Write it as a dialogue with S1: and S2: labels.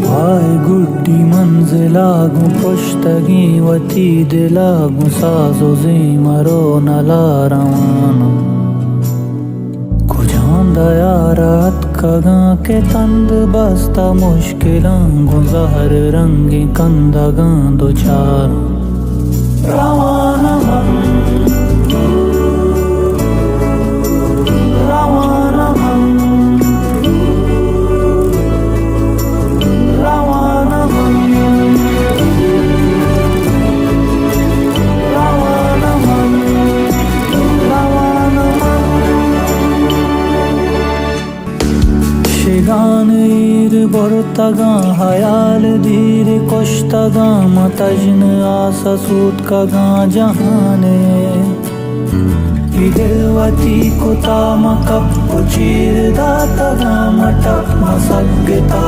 S1: हाय गुड्डी मंजिलागू पुश्तगी वती दिलागू साजो जी मरो नला रवाना कुजांदा यारात कगा के तंद बस्ता मुश्किलां जहर रंगी कंदगा दो चार रवाना मन रवाना मन रवाना मन रवाना मन रवाना मन शिगान ईर बरतगा हयाल धीर कोश्तगा मतजन आसा सूत कगा जहाने दिलवती कुता मकप चीर दातगा मटक मसगता